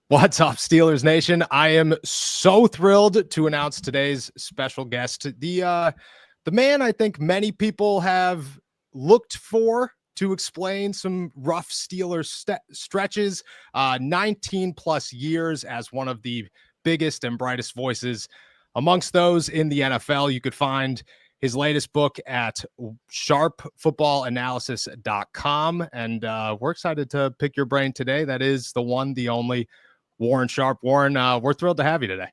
What's up, Steelers Nation? I am so thrilled to announce today's special guest, the man I think many people have looked for to explain some rough Steelers stretches. 19 plus years as one of the biggest and brightest voices amongst those in the NFL. You could find his latest book at sharpfootballanalysis.com. And we're excited to pick your brain today. That is the one, the only Warren Sharp. Warren, we're thrilled to have you today.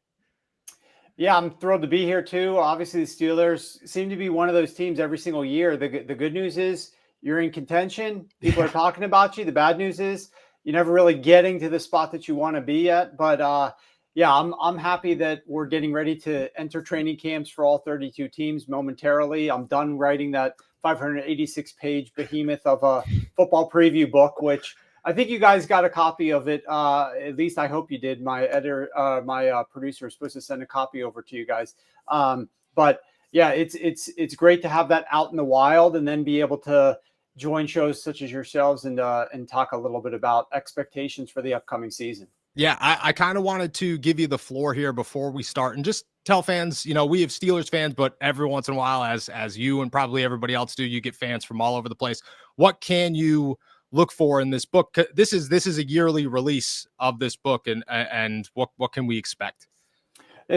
Yeah, I'm thrilled to be here too. Obviously, the Steelers seem to be one of those teams every single year. The good news is you're in contention. People are talking about you. The bad news is you're never really getting to the spot that you want to be at. But yeah, I'm happy that we're getting ready to enter training camps for all 32 teams momentarily. I'm done writing that 586-page behemoth of a football preview book, which I think you guys got a copy of it. At least I hope you did. My editor, my producer is supposed to send a copy over to you guys. But yeah, it's great to have that out in the wild and then be able to join shows such as yourselves and talk a little bit about expectations for the upcoming season. Yeah, I kind of wanted to give you the floor here before we start and just tell fans, you know, we have Steelers fans, but every once in a while, as you and probably everybody else do, you get fans from all over the place. What can you look for in this book? This is a yearly release of this book, and what can we expect?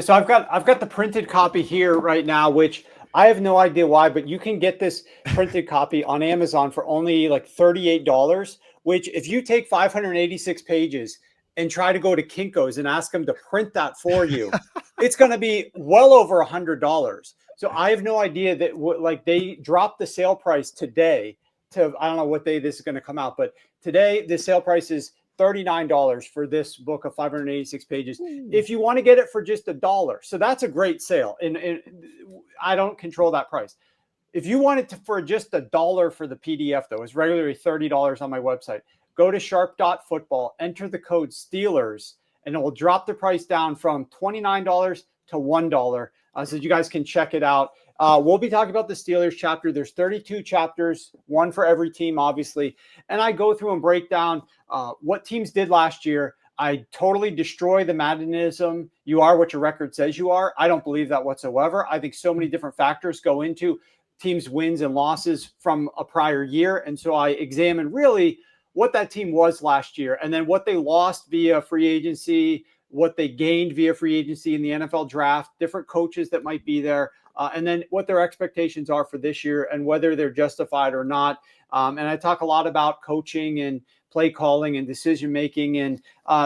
So I've got the printed copy here right now, which I have no idea why, but you can get this printed copy on Amazon for only like $38, which if you take 586 pages and try to go to Kinko's and ask them to print that for you, it's going to be well over $100. So I have no idea that like they dropped the sale price today to, I don't know what day this is going to come out, but today the sale price is $39 for this book of 586 pages. If you want to get it for just $1, so that's a great sale. And I don't control that price. If you want it for just $1 for the PDF, though, it's regularly $30 on my website. Go to sharp.football, enter the code Steelers, and it will drop the price down from $29 to $1. So you guys can check it out. We'll be talking about the Steelers chapter. There's 32 chapters, one for every team, obviously. And I go through and break down what teams did last year. I totally destroy the Maddenism. You are what your record says you are. I don't believe that whatsoever. I think so many different factors go into teams' wins and losses from a prior year. And so I examine really what that team was last year and then what they lost via free agency, what they gained via free agency in the NFL draft, different coaches that might be there, and then what their expectations are for this year and whether they're justified or not. And I talk a lot about coaching and play calling and decision making. And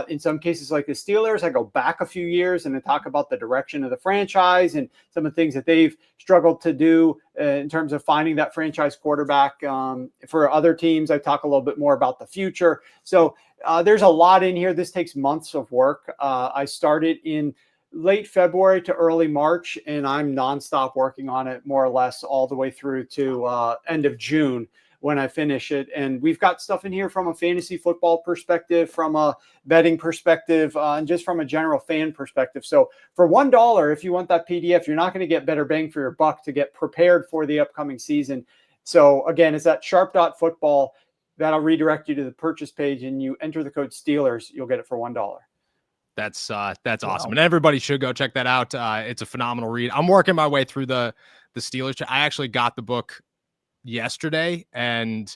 in some cases like the Steelers, I go back a few years and I talk about the direction of the franchise and some of the things that they've struggled to do in terms of finding that franchise quarterback. For other teams, I talk a little bit more about the future. So there's a lot in here. This takes months of work. I started in late February to early March, and I'm nonstop working on it more or less all the way through to end of June when I finish it. And we've got stuff in here from a fantasy football perspective, from a betting perspective, and just from a general fan perspective. So for $1, if you want that PDF, you're not going to get better bang for your buck to get prepared for the upcoming season. So again, it's at sharp.football. That'll redirect you to the purchase page, and you enter the code Steelers, you'll get it for $1. That's awesome. And everybody should go check that out. It's a phenomenal read. I'm working my way through the Steelers. I actually got the book yesterday and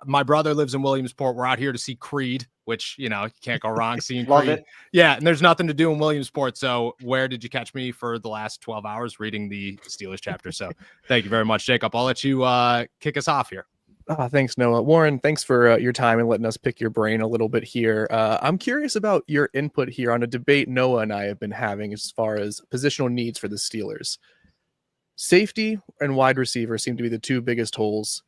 my brother lives in Williamsport. We're out here to see Creed, which, you know, you can't go wrong seeing Love Creed. it. Yeah. And there's nothing to do in Williamsport. So where did you catch me for the last 12 hours reading the Steelers chapter? So thank you very much, Jacob. I'll let you kick us off here. Thanks, Noah. Warren, thanks for your time and letting us pick your brain a little bit here. I'm curious about your input here on a debate Noah and I have been having as far as positional needs for the Steelers. Safety and wide receiver seem to be the two biggest holes.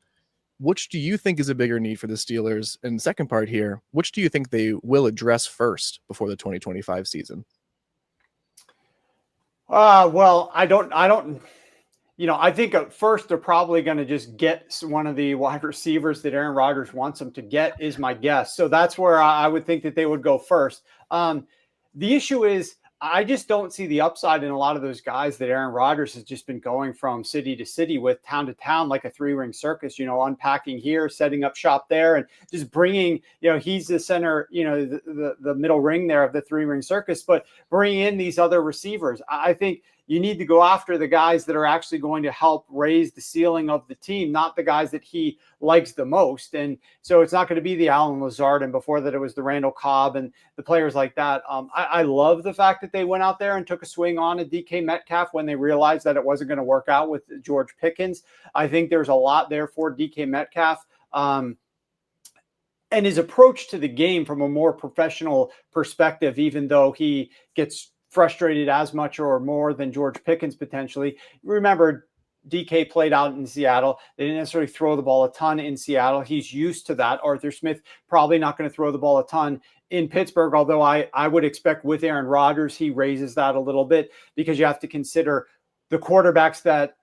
Which do you think is a bigger need for the Steelers? And second part here, which do you think they will address first before the 2025 season? Well, I don't. You know, I think at first they're probably going to just get one of the wide receivers that Aaron Rodgers wants them to get, is my guess. So that's where I would think that they would go first. The issue is I just don't see the upside in a lot of those guys that Aaron Rodgers has just been going from city to city with, town to town, like a three-ring circus, unpacking here, setting up shop there, and just bringing, he's the center, the middle ring there of the three-ring circus, but bringing in these other receivers. I think you need to go after the guys that are actually going to help raise the ceiling of the team, not the guys that he likes the most. And so it's not going to be the Allen Lazard, and before that it was the Randall Cobb and the players like that. I love the fact that they went out there and took a swing on a DK Metcalf when they realized that it wasn't going to work out with George Pickens. I think there's a lot there for DK Metcalf. And his approach to the game from a more professional perspective, even though he gets frustrated as much or more than George Pickens potentially. Remember, DK played out in Seattle. They didn't necessarily throw the ball a ton in Seattle. He's used to that. Arthur Smith probably not going to throw the ball a ton in Pittsburgh, although I would expect with Aaron Rodgers, he raises that a little bit, because you have to consider the quarterbacks that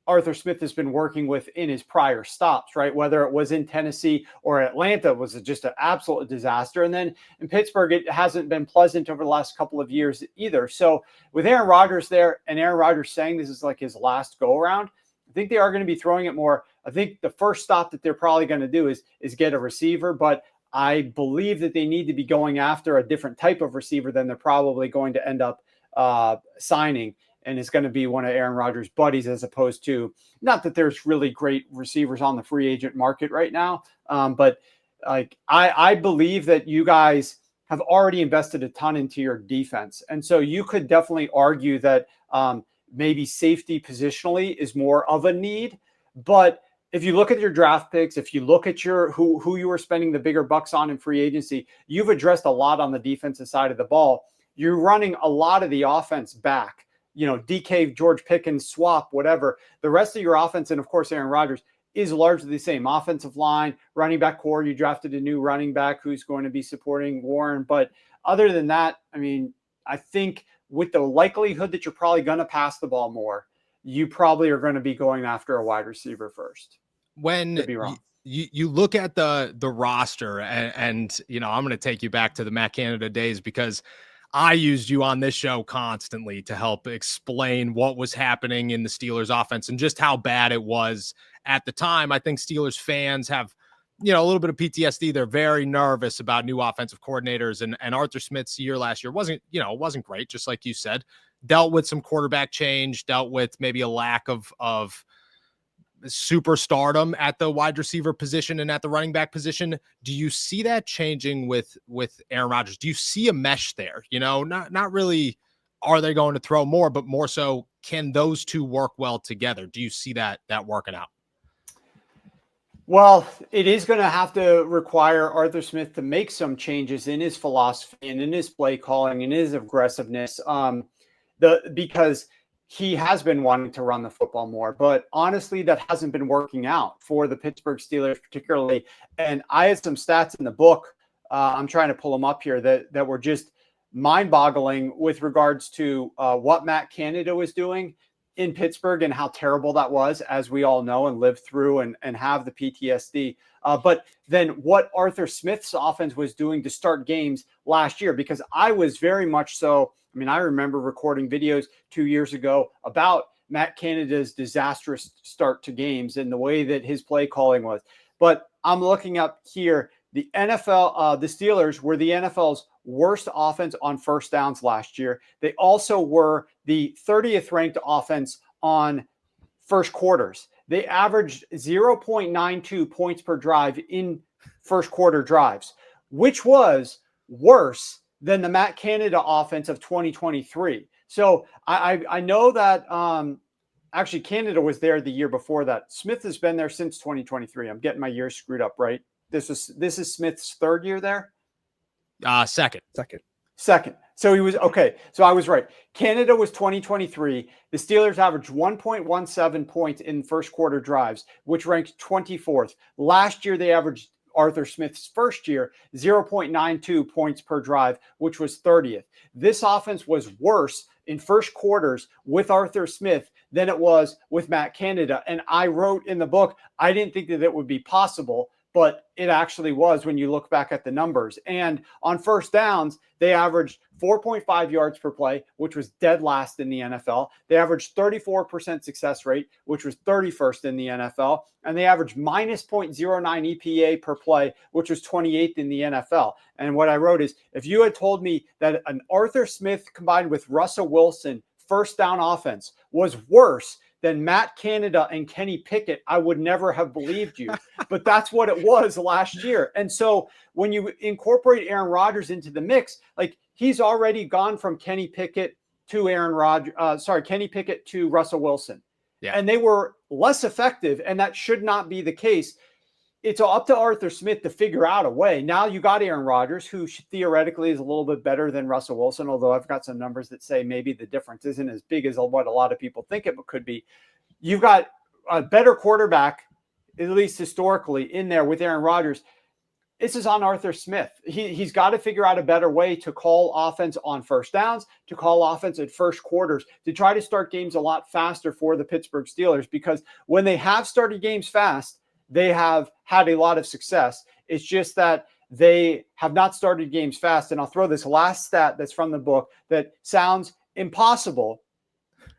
Arthur Smith has been working with in his prior stops, right? Whether it was in Tennessee or Atlanta was just an absolute disaster. And then in Pittsburgh, it hasn't been pleasant over the last couple of years either. So with Aaron Rodgers there, and Aaron Rodgers saying this is like his last go around, I think they are going to be throwing it more. I think the first stop that they're probably going to do is get a receiver, but I believe that they need to be going after a different type of receiver than they're probably going to end up signing. And it's going to be one of Aaron Rodgers' buddies, as opposed to, not that there's really great receivers on the free agent market right now, but like I believe that you guys have already invested a ton into your defense. And so you could definitely argue that maybe safety positionally is more of a need. But if you look at your draft picks, if you look at your who you were spending the bigger bucks on in free agency, you've addressed a lot on the defensive side of the ball. You're running a lot of the offense back. DK, George Pickens, swap, whatever. The rest of your offense, and of course, Aaron Rodgers, is largely the same. Offensive line, running back core, you drafted a new running back who's going to be supporting Warren. But other than that, I mean, I think with the likelihood that you're probably going to pass the ball more, you probably are going to be going after a wide receiver first. When Could be wrong. You look at the roster, and I'm going to take you back to the Matt Canada days, because I used you on this show constantly to help explain what was happening in the Steelers offense and just how bad it was at the time. I think Steelers fans have, a little bit of PTSD. They're very nervous about new offensive coordinators, and Arthur Smith's year last year wasn't great. Just like you said, dealt with some quarterback change, dealt with maybe a lack of superstardom at the wide receiver position and at the running back position. Do you see that changing with Aaron Rodgers? Do you see a mesh there? Not really, are they going to throw more, but more so, can those two work well together? Do you see that working out? Well, it is going to have to require Arthur Smith to make some changes in his philosophy and in his play calling and his aggressiveness. Because he has been wanting to run the football more, but honestly, that hasn't been working out for the Pittsburgh Steelers particularly. And I had some stats in the book. I'm trying to pull them up here that were just mind-boggling with regards to what Matt Canada was doing in Pittsburgh and how terrible that was, as we all know and lived through and have the PTSD. But then what Arthur Smith's offense was doing to start games last year, because I was very much so, I remember recording videos 2 years ago about Matt Canada's disastrous start to games and the way that his play calling was. But I'm looking up here, the NFL, the Steelers were the NFL's worst offense on first downs last year. They also were the 30th ranked offense on first quarters. They averaged 0.92 points per drive in first quarter drives, which was worse than the Matt Canada offense of 2023. So I know that actually Canada was there the year before that. Smith has been there since 2023. I'm getting my years screwed up, right? This is Smith's third year there? Second. So he was okay. So I was right. Canada was 2023. The Steelers averaged 1.17 points in first quarter drives, which ranked 24th. Last year, they averaged, Arthur Smith's first year, 0.92 points per drive, which was 30th. This offense was worse in first quarters with Arthur Smith than it was with Matt Canada. And I wrote in the book, I didn't think that it would be possible, but it actually was when you look back at the numbers. And on first downs, they averaged 4.5 yards per play, which was dead last in the NFL. They averaged 34% success rate, which was 31st in the NFL. And they averaged minus 0.09 EPA per play, which was 28th in the NFL. And what I wrote is, if you had told me that an Arthur Smith combined with Russell Wilson first down offense was worse than Matt Canada and Kenny Pickett, I would never have believed you. But that's what it was last year. And so when you incorporate Aaron Rodgers into the mix, like, he's already gone from Kenny Pickett to Kenny Pickett to Russell Wilson. Yeah. And they were less effective, and that should not be the case. It's up to Arthur Smith to figure out a way. Now you got Aaron Rodgers, who theoretically is a little bit better than Russell Wilson, although I've got some numbers that say maybe the difference isn't as big as what a lot of people think it could be. You've got a better quarterback, at least historically, in there with Aaron Rodgers. This is on Arthur Smith. He's got to figure out a better way to call offense on first downs, to call offense at first quarters, to try to start games a lot faster for the Pittsburgh Steelers, because when they have started games fast, they have had a lot of success. It's just that they have not started games fast. And I'll throw this last stat that's from the book that sounds impossible.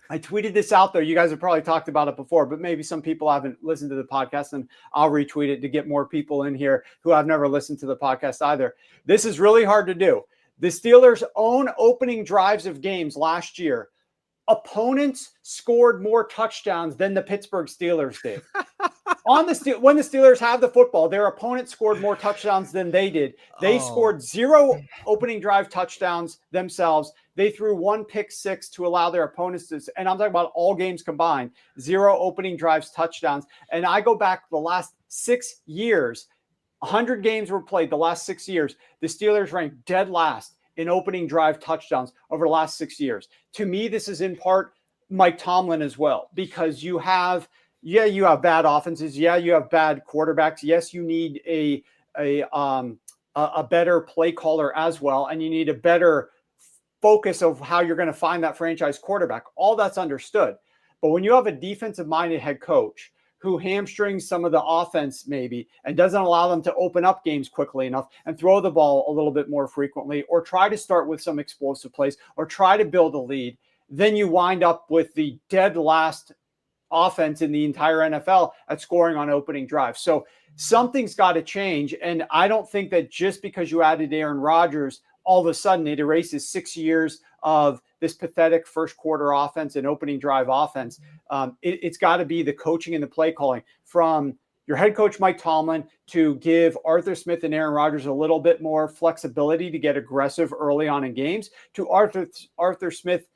I tweeted this out there. You guys have probably talked about it before, but maybe some people haven't listened to the podcast, and I'll retweet it to get more people in here who have never listened to the podcast either. This is really hard to do. The Steelers' own opening drives of games last year, opponents scored more touchdowns than the Pittsburgh Steelers did. When the Steelers have the football, their opponent scored more touchdowns than they did. They scored 0 opening drive touchdowns themselves. They threw 1 pick six to allow their opponents to, and I'm talking about all games combined, 0 opening drives touchdowns. And I go back the last 6 years, 100 games were played the last 6 years. The Steelers ranked dead last in opening drive touchdowns over the last 6 years. To me, this is in part Mike Tomlin as well, because you have bad offenses. Yeah, you have bad quarterbacks. Yes, you need a better play caller as well, and you need a better focus of how you're going to find that franchise quarterback. All that's understood. But when you have a defensive-minded head coach who hamstrings some of the offense maybe and doesn't allow them to open up games quickly enough and throw the ball a little bit more frequently, or try to start with some explosive plays, or try to build a lead, then you wind up with the dead last offense in the entire NFL at scoring on opening drive. So something's got to change. And I don't think that just because you added Aaron Rodgers, all of a sudden it erases 6 years of this pathetic first quarter offense and opening drive offense. It's got to be the coaching and the play calling from your head coach, Mike Tomlin, to give Arthur Smith and Aaron Rodgers a little bit more flexibility to get aggressive early on in games, to Arthur Smith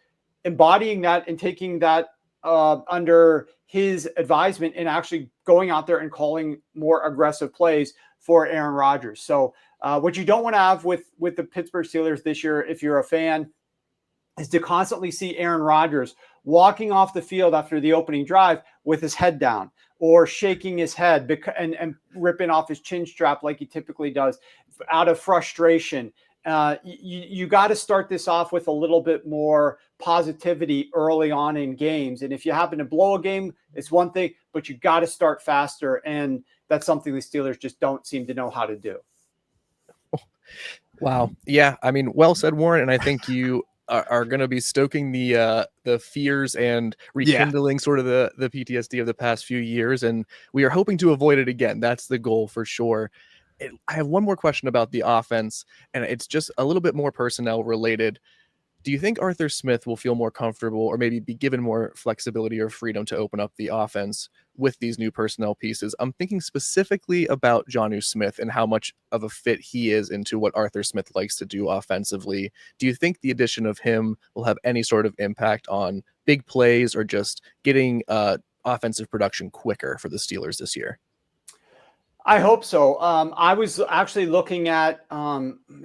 embodying that and taking that under his advisement and actually going out there and calling more aggressive plays for Aaron Rodgers. So what you don't want to have with the Pittsburgh Steelers this year, if you're a fan, is to constantly see Aaron Rodgers walking off the field after the opening drive with his head down, or shaking his head and ripping off his chin strap like he typically does out of frustration. You got to start this off with a little bit more positivity early on in games. And if you happen to blow a game, it's one thing, but you got to start faster. And that's something the Steelers just don't seem to know how to do. Wow. Yeah. I mean, well said, Warren. And I think you are going to be stoking the fears and rekindling sort of the PTSD of the past few years. And we are hoping to avoid it again. That's the goal for sure. I have one more question about the offense, and it's just a little bit more personnel related. Do you think Arthur Smith will feel more comfortable, or maybe be given more flexibility or freedom to open up the offense with these new personnel pieces? I'm thinking specifically about Jonnu Smith and how much of a fit he is into what Arthur Smith likes to do offensively. Do you think the addition of him will have any sort of impact on big plays or just getting offensive production quicker for the Steelers this year? I hope so. I was actually looking at,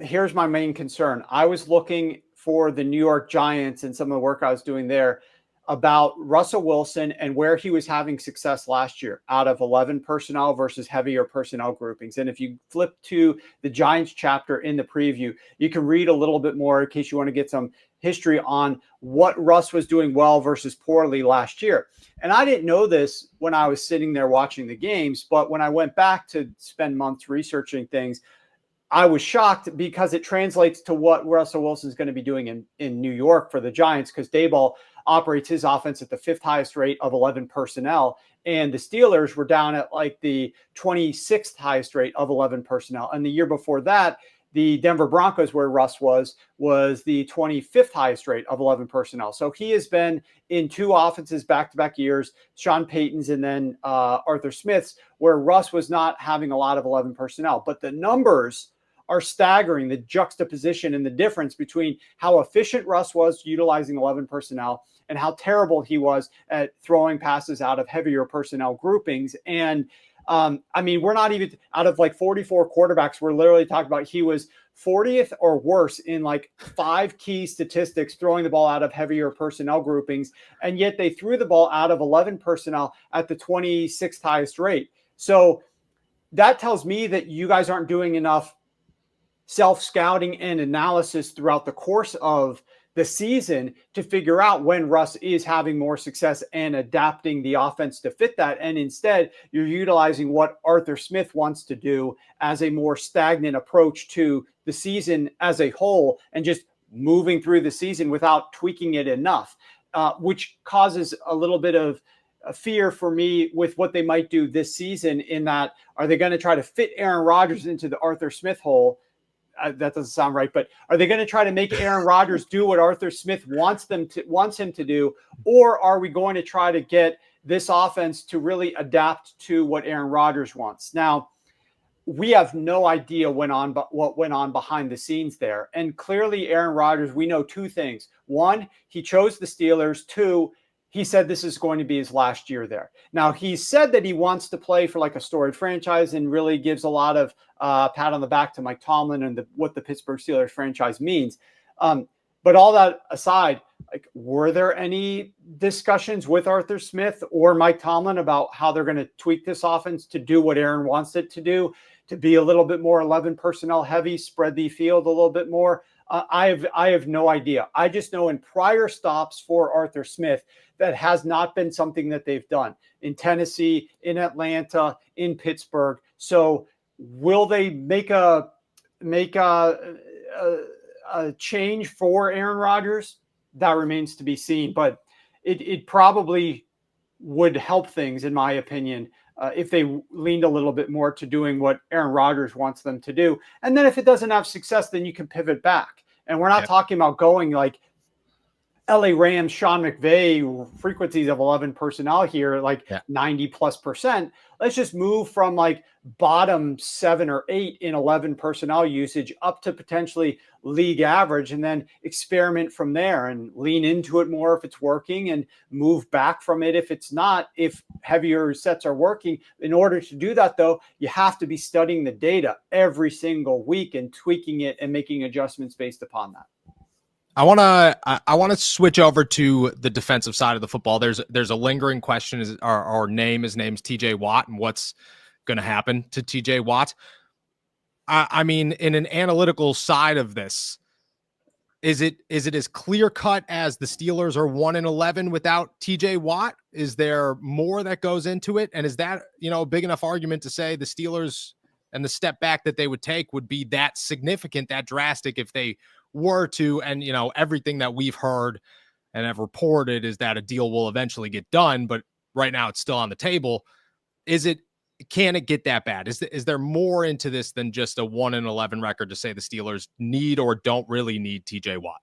here's my main concern. I was looking for the New York Giants and some of the work I was doing there. about Russell Wilson and where he was having success last year out of 11 personnel versus heavier personnel groupings. And if you flip to the Giants chapter in the preview, you can read a little bit more in case you want to get some history on what Russ was doing well versus poorly last year. And I didn't know this when I was sitting there watching the games, but when I went back to spend months researching things, I was shocked because it translates to what Russell Wilson is going to be doing in New York for the Giants, because Daboll operates his offense at the 5th highest rate of 11 personnel. And the Steelers were down at like the 26th highest rate of 11 personnel. And the year before that, the Denver Broncos, where Russ was the 25th highest rate of 11 personnel. So he has been in 2 offenses back-to-back years, Sean Payton's and then Arthur Smith's, where Russ was not having a lot of 11 personnel. But the numbers are staggering, the juxtaposition and the difference between how efficient Russ was utilizing 11 personnel and how terrible he was at throwing passes out of heavier personnel groupings. And I mean, we're not even out of like 44 quarterbacks. We're literally talking about he was 40th or worse in like 5 key statistics, throwing the ball out of heavier personnel groupings. And yet they threw the ball out of 11 personnel at the 26th highest rate. So that tells me that you guys aren't doing enough self-scouting and analysis throughout the course of the season to figure out when Russ is having more success and adapting the offense to fit that. And instead, you're utilizing what Arthur Smith wants to do as a more stagnant approach to the season as a whole and just moving through the season without tweaking it enough, which causes a little bit of fear for me with what they might do this season, in that, are they going to try to fit Aaron Rodgers into the Arthur Smith hole? That doesn't sound right, but are they going to try to make Aaron Rodgers do what Arthur Smith wants him to do? Or are we going to try to get this offense to really adapt to what Aaron Rodgers wants? Now, we have no idea what went on behind the scenes there. And clearly Aaron Rodgers, we know 2 things. 1, he chose the Steelers. 2, he said this is going to be his last year there. Now, he said that he wants to play for like a storied franchise and really gives a lot of pat on the back to Mike Tomlin and what the Pittsburgh Steelers franchise means. But all that aside, like, were there any discussions with Arthur Smith or Mike Tomlin about how they're going to tweak this offense to do what Aaron wants it to do, to be a little bit more 11 personnel heavy, spread the field a little bit more? I have no idea. I just know in prior stops for Arthur Smith, that has not been something that they've done in Tennessee, in Atlanta, in Pittsburgh. So will they make a change for Aaron Rodgers? That remains to be seen, but it probably would help things, in my opinion, if they leaned a little bit more to doing what Aaron Rodgers wants them to do. And then if it doesn't have success, then you can pivot back. And we're not talking about going like LA Rams, Sean McVay frequencies of 11 personnel here, like 90+%. Let's just move from like bottom 7 or 8 in 11 personnel usage up to potentially league average, and then experiment from there and lean into it more if it's working and move back from it if it's not, if heavier sets are working. In order to do that, though, you have to be studying the data every single week and tweaking it and making adjustments based upon that. I want to switch over to the defensive side of the football. There's a lingering question. His name's TJ Watt, and what's going to happen to TJ Watt? I mean, in an analytical side of this, is it as clear cut as the Steelers are 1-11 without TJ Watt? Is there more that goes into it? And is that, a big enough argument to say the Steelers and the step back that they would take would be that significant, that drastic, if they were to? And everything that we've heard and have reported is that a deal will eventually get done, but right now it's still on the table. Can it get that bad? Is there more into this than just a 1-11 record to say the Steelers need or don't really need TJ Watt?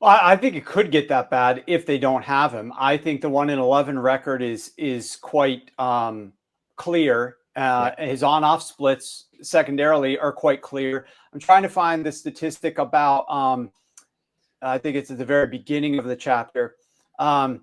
Well, I think it could get that bad if they don't have him. I think the 1-11 record is quite clear. His on-off splits secondarily are quite clear. I'm trying to find the statistic about, I think it's at the very beginning of the chapter. So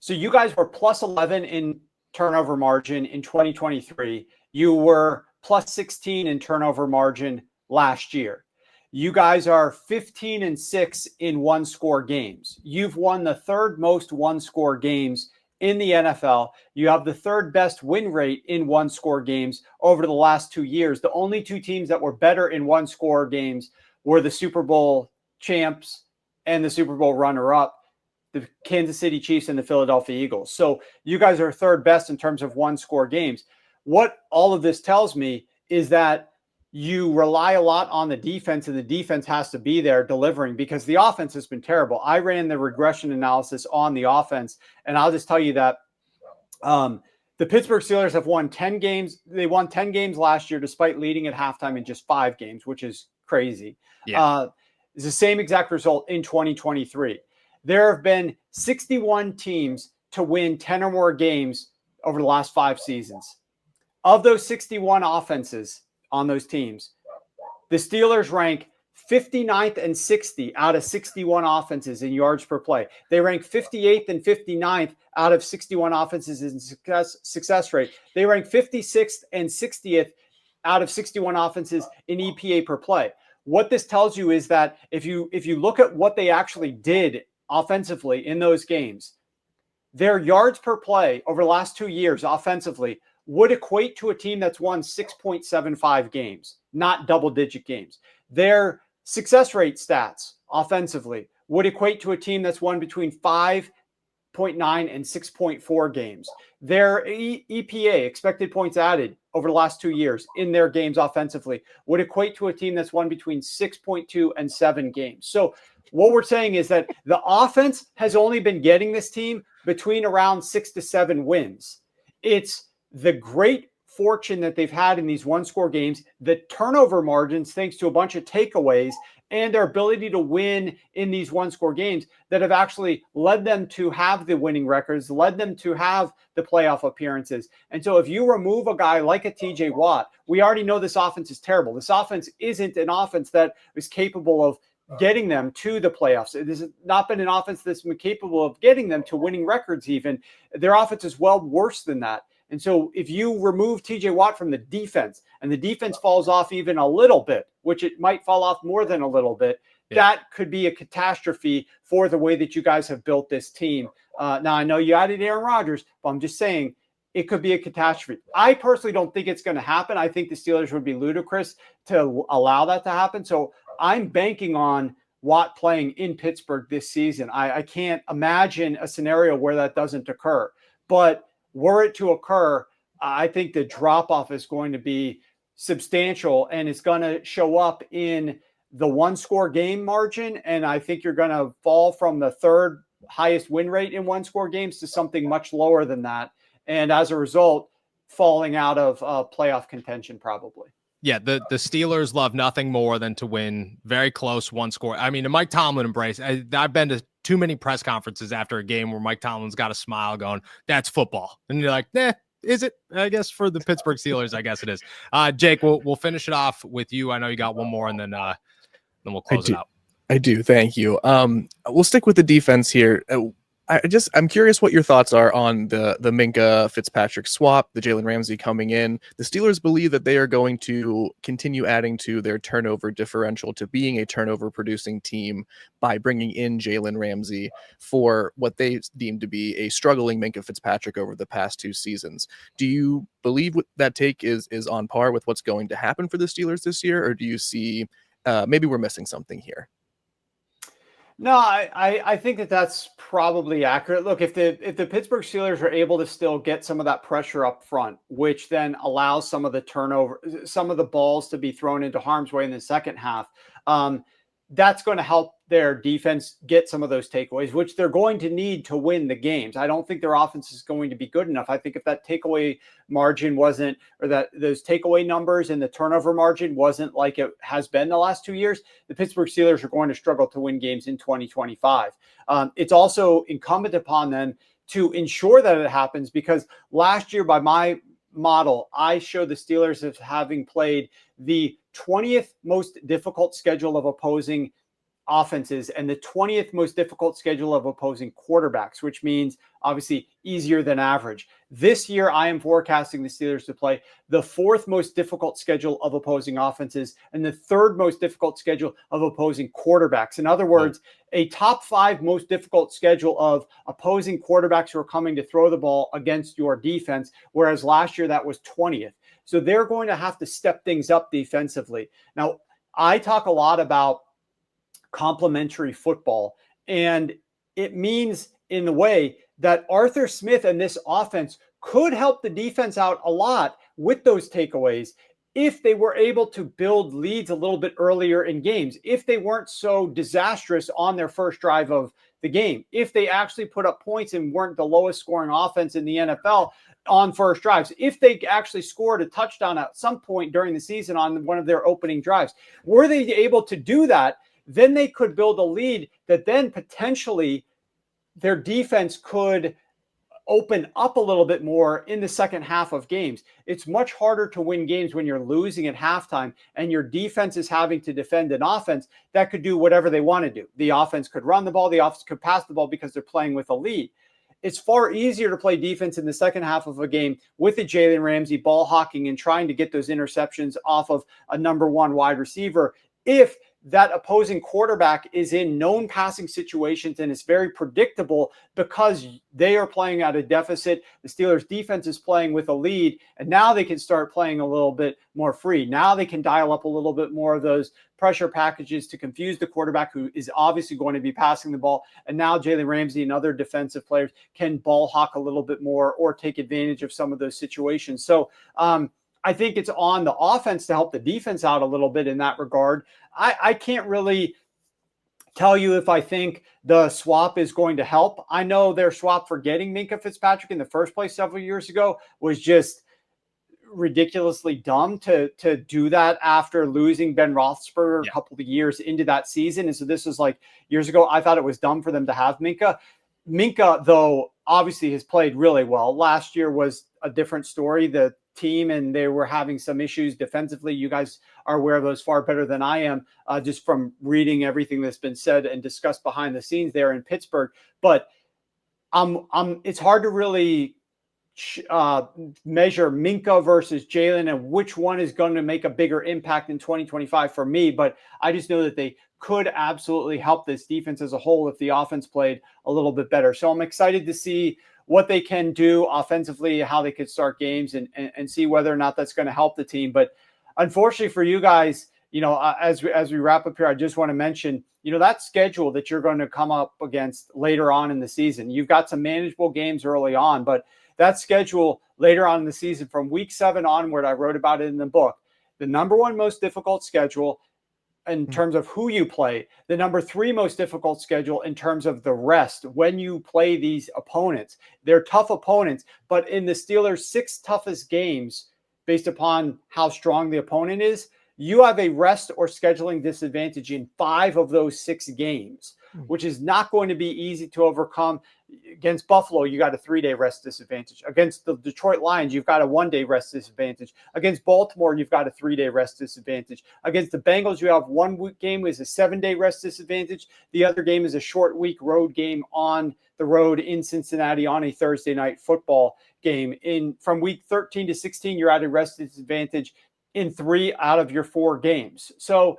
you guys were plus 11 in turnover margin in 2023. You were plus 16 in turnover margin last year. You guys are 15-6 in one-score games. You've won the third most one-score games in the NFL. You have the third best win rate in one-score games over the last 2 years. The only two teams that were better in one-score games were the Super Bowl champs and the Super Bowl runner-up, the Kansas City Chiefs and the Philadelphia Eagles. So you guys are third best in terms of one-score games. What all of this tells me is that you rely a lot on the defense, and the defense has to be there delivering, because the offense has been terrible. I ran the regression analysis on the offense, and I'll just tell you that the Pittsburgh Steelers have won 10 games. They won 10 games last year despite leading at halftime in just 5 games, which is crazy. Yeah. It's the same exact result in 2023. There have been 61 teams to win 10 or more games over the last 5 seasons. Of those 61 offenses on those teams, the Steelers rank 59th and 60 out of 61 offenses in yards per play. They rank 58th and 59th out of 61 offenses in success rate. They rank 56th and 60th out of 61 offenses in EPA per play. What this tells you is that if you look at what they actually did offensively in those games, their yards per play over the last 2 years offensively would equate to a team that's won 6.75 games, not double-digit games. Their success rate stats offensively would equate to a team that's won between 5.9 and 6.4 games. Their EPA, expected points added, over the last 2 years in their games offensively would equate to a team that's won between 6.2 and 7 games. So what we're saying is that the offense has only been getting this team between around 6 to 7 wins. It's the great fortune that they've had in these one-score games, the turnover margins, thanks to a bunch of takeaways, and their ability to win in these one-score games that have actually led them to have the winning records, led them to have the playoff appearances. And so if you remove a guy like a TJ Watt, we already know this offense is terrible. This offense isn't an offense that is capable of getting them to the playoffs. It has not been an offense that's been capable of getting them to winning records even. Their offense is well worse than that. And so if you remove TJ Watt from the defense and the defense falls off even a little bit, which it might fall off more than a little bit, that could be a catastrophe for the way that you guys have built this team. Now, I know you added Aaron Rodgers, but I'm just saying it could be a catastrophe. I personally don't think it's going to happen. I think the Steelers would be ludicrous to allow that to happen. So I'm banking on Watt playing in Pittsburgh this season. I can't imagine a scenario where that doesn't occur. But were it to occur, I think the drop-off is going to be substantial, and it's going to show up in the one-score game margin, and I think you're going to fall from the third highest win rate in one-score games to something much lower than that, and as a result, falling out of playoff contention probably. Yeah, the Steelers love nothing more than to win very close one score. I mean, the Mike Tomlin embrace. I've been to too many press conferences after a game where Mike Tomlin's got a smile going, that's football. And you're like, nah, is it? I guess for the Pittsburgh Steelers, I guess it is. Jake, we'll finish it off with you. I know you got one more, and then we'll close it out. I do. Thank you. We'll stick with the defense here. I'm curious what your thoughts are on the Minkah Fitzpatrick swap, the Jalen Ramsey coming in. The Steelers believe that they are going to continue adding to their turnover differential to being a turnover producing team by bringing in Jalen Ramsey for what they deem to be a struggling Minkah Fitzpatrick over the past 2 seasons. Do you believe that take is on par with what's going to happen for the Steelers this year, or do you see maybe we're missing something here? No, I think that that's probably accurate. Look, if the Pittsburgh Steelers are able to still get some of that pressure up front, which then allows some of the turnover, some of the balls to be thrown into harm's way in the second half, that's going to help their defense get some of those takeaways, which they're going to need to win the games. I don't think their offense is going to be good enough. I think if that takeaway margin wasn't, or that those takeaway numbers and the turnover margin wasn't like it has been the last 2 years, the Pittsburgh Steelers are going to struggle to win games in 2025. It's also incumbent upon them to ensure that it happens, because last year, by my model, I showed the Steelers as having played the 20th most difficult schedule of opposing offenses and the 20th most difficult schedule of opposing quarterbacks, which means obviously easier than average. This year, I am forecasting the Steelers to play the 4th most difficult schedule of opposing offenses and the 3rd most difficult schedule of opposing quarterbacks. In other words, a top 5 most difficult schedule of opposing quarterbacks who are coming to throw the ball against your defense, whereas last year that was 20th. So they're going to have to step things up defensively. Now, I talk a lot about complementary football, and it means in the way that Arthur Smith and this offense could help the defense out a lot with those takeaways if they were able to build leads a little bit earlier in games, if they weren't so disastrous on their first drive of the game, if they actually put up points and weren't the lowest scoring offense in the NFL on first drives, if they actually scored a touchdown at some point during the season on one of their opening drives, were they able to do that? Then they could build a lead that then potentially their defense could open up a little bit more in the second half of games. It's much harder to win games when you're losing at halftime and your defense is having to defend an offense that could do whatever they want to do. The offense could run the ball, the offense could pass the ball because they're playing with a lead. It's far easier to play defense in the second half of a game with a Jalen Ramsey ball hawking and trying to get those interceptions off of a number 1 wide receiver if that opposing quarterback is in known passing situations and it's very predictable because they are playing at a deficit. The Steelers defense is playing with a lead, and now they can start playing a little bit more free. Now they can dial up a little bit more of those pressure packages to confuse the quarterback who is obviously going to be passing the ball. And now Jalen Ramsey and other defensive players can ball hawk a little bit more or take advantage of some of those situations. So, I think it's on the offense to help the defense out a little bit in that regard. I can't really tell you if I think the swap is going to help. I know their swap for getting Minkah Fitzpatrick in the first place several years ago was just ridiculously dumb to do that after losing Ben Roethlisberger a couple of years into that season. And so this was like years ago. I thought it was dumb for them to have Minkah. Minkah, though, obviously has played really well. Last year was a different story. The team and they were having some issues defensively. You guys are aware of those far better than I am, just from reading everything that's been said and discussed behind the scenes there in Pittsburgh. But it's hard to really measure Minkah versus Jalen and which one is going to make a bigger impact in 2025 for me. But I just know that they could absolutely help this defense as a whole if the offense played a little bit better. So I'm excited to see what they can do offensively, how they could start games and see whether or not that's going to help the team. But unfortunately for you guys, as we wrap up here, I just want to mention, that schedule that you're going to come up against later on in the season. You've got some manageable games early on, but that schedule later on in the season from week 7 onward, I wrote about it in the book, the number 1 most difficult schedule in terms of who you play, the number 3 most difficult schedule in terms of the rest when you play these opponents. They're tough opponents, but in the Steelers' 6 toughest games, based upon how strong the opponent is, you have a rest or scheduling disadvantage in 5 of those 6 games, which is not going to be easy to overcome. Against Buffalo, you got a 3-day rest disadvantage. Against the Detroit Lions, you've got a 1-day rest disadvantage. Against Baltimore, you've got a 3-day rest disadvantage. Against the Bengals, you have one week game is a 7-day rest disadvantage. The other game is a short week road game on the road in Cincinnati on a Thursday night football game. From week 13 to 16, you're at a rest disadvantage in 3 out of your 4 games. So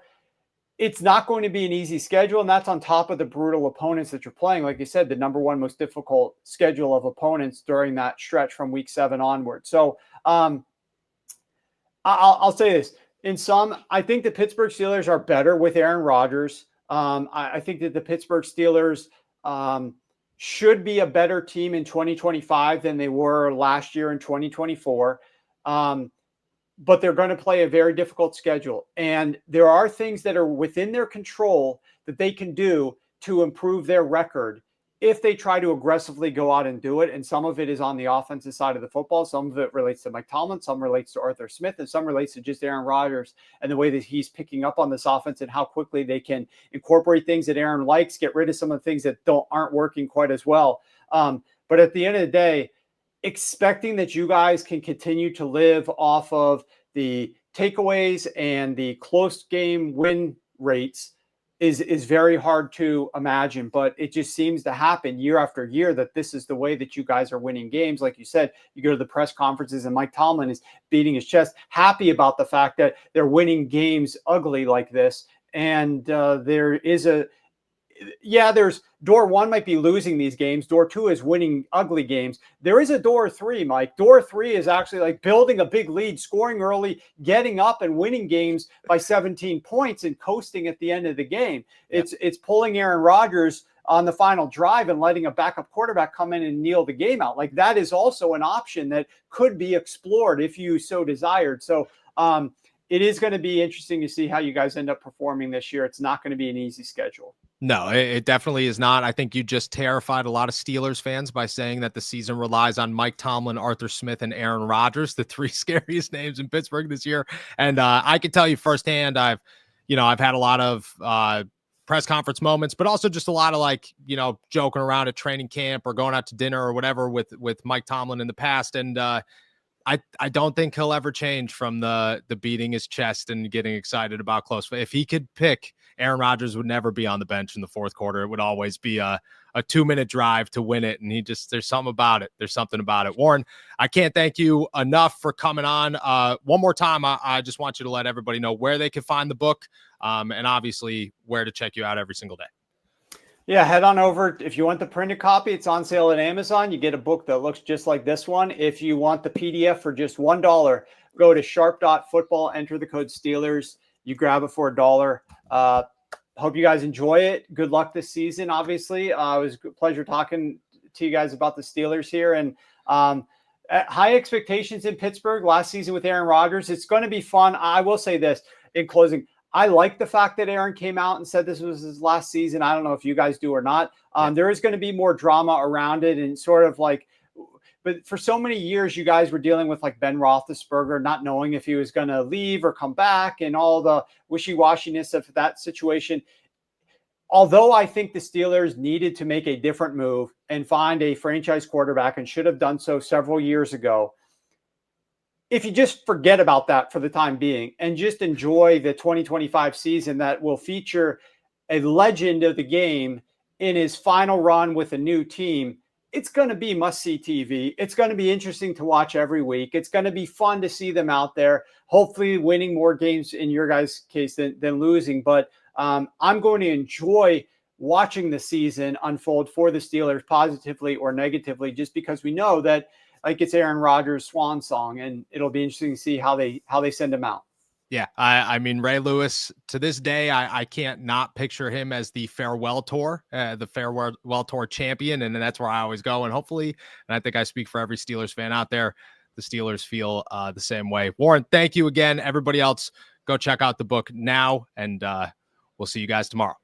it's not going to be an easy schedule, and that's on top of the brutal opponents that you're playing. Like you said, the number 1 most difficult schedule of opponents during that stretch from week 7 onward. So I'll say this. In sum, I think the Pittsburgh Steelers are better with Aaron Rodgers. I think that the Pittsburgh Steelers should be a better team in 2025 than they were last year in 2024. But they're going to play a very difficult schedule. And there are things that are within their control that they can do to improve their record if they try to aggressively go out and do it. And some of it is on the offensive side of the football. Some of it relates to Mike Tomlin, some relates to Arthur Smith, and some relates to just Aaron Rodgers and the way that he's picking up on this offense and how quickly they can incorporate things that Aaron likes, get rid of some of the things that aren't working quite as well. But at the end of the day, expecting that you guys can continue to live off of the takeaways and the close game win rates is very hard to imagine, but it just seems to happen year after year that this is the way that you guys are winning games. Like you said, you go to the press conferences and Mike Tomlin is beating his chest, happy about the fact that they're winning games ugly like this. And there is there's door one might be losing these games. Door two is winning ugly games. There is a door three, Mike. Door three is actually like building a big lead, scoring early, getting up and winning games by 17 points and coasting at the end of the game. Yeah. It's pulling Aaron Rodgers on the final drive and letting a backup quarterback come in and kneel the game out. Like that is also an option that could be explored if you so desired. So it is going to be interesting to see how you guys end up performing this year. It's not going to be an easy schedule. No, it definitely is not. I think you just terrified a lot of Steelers fans by saying that the season relies on Mike Tomlin, Arthur Smith, and Aaron Rodgers, the three scariest names in Pittsburgh this year. And I can tell you firsthand, I've had a lot of press conference moments, but also just a lot of joking around at training camp or going out to dinner or whatever with Mike Tomlin in the past. And I don't think he'll ever change from the beating his chest and getting excited about close. If he could pick, Aaron Rodgers would never be on the bench in the fourth quarter. It would always be a 2-minute drive to win it. And there's something about it. There's something about it. Warren, I can't thank you enough for coming on. One more time, I just want you to let everybody know where they can find the book and obviously where to check you out every single day. Yeah, head on over. If you want the printed copy, it's on sale at Amazon. You get a book that looks just like this one. If you want the PDF for just $1, go to sharp.football, enter the code Steelers. You grab it for $1. Hope you guys enjoy it. Good luck this season, obviously. It was a pleasure talking to you guys about the Steelers here. And high expectations in Pittsburgh last season with Aaron Rodgers. It's going to be fun. I will say this in closing. I like the fact that Aaron came out and said this was his last season. I don't know if you guys do or not. There is going to be more drama around it and sort of like, but for so many years, you guys were dealing with like Ben Roethlisberger, not knowing if he was going to leave or come back and all the wishy-washiness of that situation. Although I think the Steelers needed to make a different move and find a franchise quarterback and should have done so several years ago, if you just forget about that for the time being and just enjoy the 2025 season that will feature a legend of the game in his final run with a new team, it's going to be must-see TV. It's going to be interesting to watch every week. It's going to be fun to see them out there, hopefully winning more games in your guys' case than losing. But I'm going to enjoy watching the season unfold for the Steelers positively or negatively, just because we know that like it's Aaron Rodgers' swan song, and it'll be interesting to see how they send him out. Yeah, I mean, Ray Lewis, to this day, I can't not picture him as the farewell tour champion, and that's where I always go. And hopefully, and I think I speak for every Steelers fan out there, the Steelers feel the same way. Warren, thank you again. Everybody else, go check out the book now, and we'll see you guys tomorrow.